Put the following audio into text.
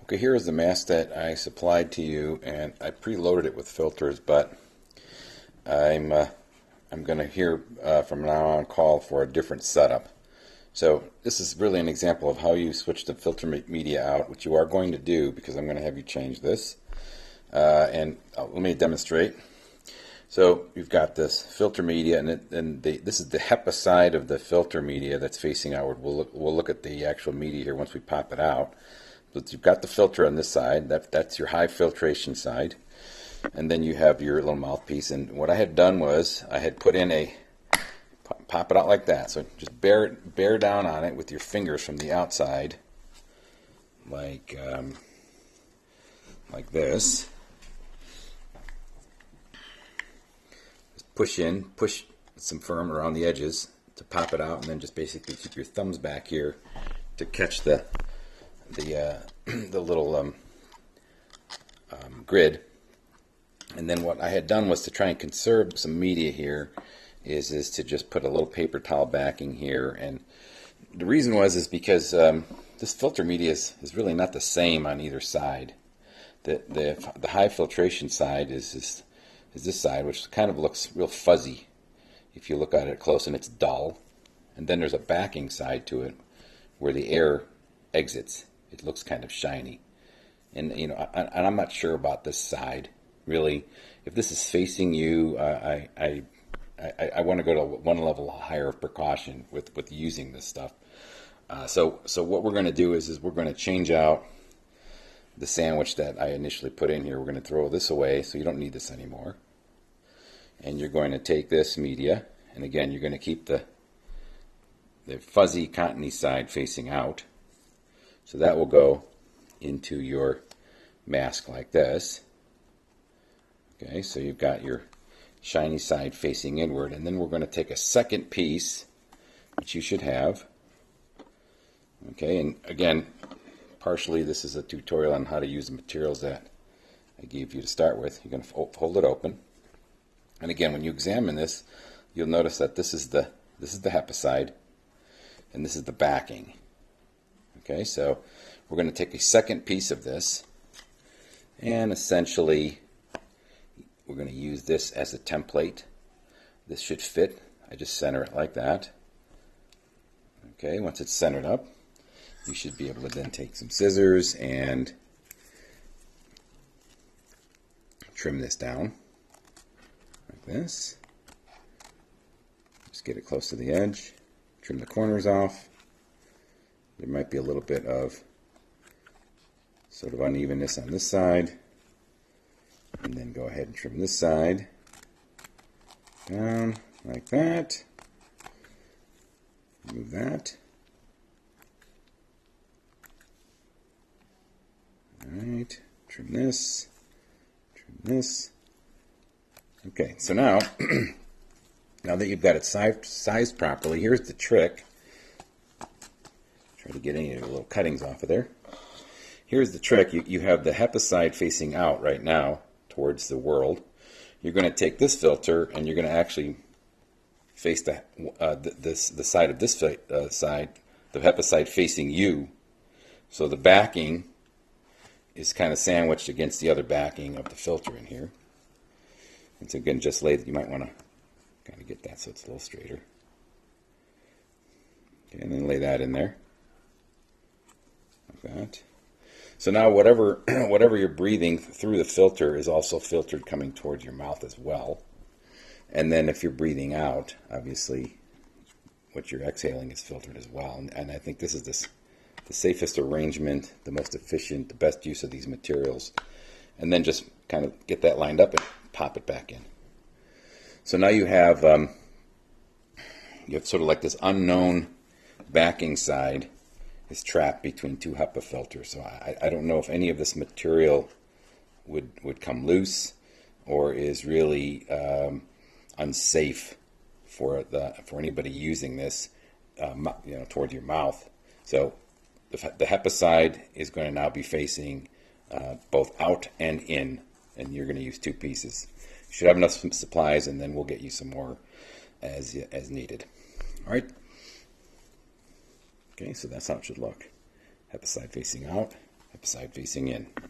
Okay, here is the mask that I supplied to you, and I preloaded it with filters, but I'm going to hear from now on call for a different setup. So this is really an example of how you switch the filter media out, which you are going to do because I'm going to have you change this. Let me demonstrate. So you've got this filter media, and this is the HEPA side of the filter media that's facing outward. We'll look at the actual media here once we pop it out. But you've got the filter on this side. That's your high filtration side. And then you have your little mouthpiece. And what I had done was I had put in pop it out like that. So just bear down on it with your fingers from the outside, like this. Just push some firm around the edges to pop it out, and then just basically keep your thumbs back here to catch the little grid. And then what I had done was to try and conserve some media here is to just put a little paper towel backing here. And the reason is because this filter media is really not the same on either side. The high filtration side is this side, which kind of looks real fuzzy if you look at it close, and it's dull. And then there's a backing side to it where the air exits. It looks kind of shiny. And I'm not sure about this side really. If this is facing you, I want to go to one level higher of precaution with using this stuff. So what we're going to do is we're going to change out the sandwich that I initially put in here. We're going to throw this away, so you don't need this anymore. And you're going to take this media, and again, you're going to keep the fuzzy cottony side facing out. So that will go into your mask like this. Okay, so you've got your shiny side facing inward, and then we're going to take a second piece, which you should have. Okay, and again, partially this is a tutorial on how to use the materials that I gave you to start with. You're going to hold it open, and again, when you examine this, you'll notice that this is the HEPA side, and this is the backing. Okay, so we're going to take a second piece of this, and essentially we're going to use this as a template. This should fit. I just center it like that. Okay, once it's centered up, you should be able to then take some scissors and trim this down like this. Just get it close to the edge. Trim the corners off. There might be a little bit of sort of unevenness on this side. And then go ahead and trim this side down like that. Move that. Alright, trim this, trim this. Okay, so now, now that you've got it sized properly, here's the trick. Try to get any of the little cuttings off of there. Here's the trick. You have the HEPA side facing out right now towards the world. You're going to take this filter and you're going to actually face the side of this side, the HEPA side facing you. So the backing is kind of sandwiched against the other backing of the filter in here. And so again, just lay that. You might want to kind of get that so it's a little straighter. Okay, and then lay that in there like that. So now whatever you're breathing through the filter is also filtered coming towards your mouth as well. And then if you're breathing out, obviously what you're exhaling is filtered as well. And I think this is the safest arrangement, the most efficient, the best use of these materials. And then just kind of get that lined up and pop it back in. So now you have sort of like this unknown backing side is trapped between two HEPA filters. So I don't know if any of this material would come loose or is really unsafe for anybody using this toward your mouth. So the HEPA side is going to now be facing both out and in, and you're going to use two pieces. You should have enough supplies, and then we'll get you some more as needed. All right. Okay, so that's how it should look. HEPA side facing out, side facing in.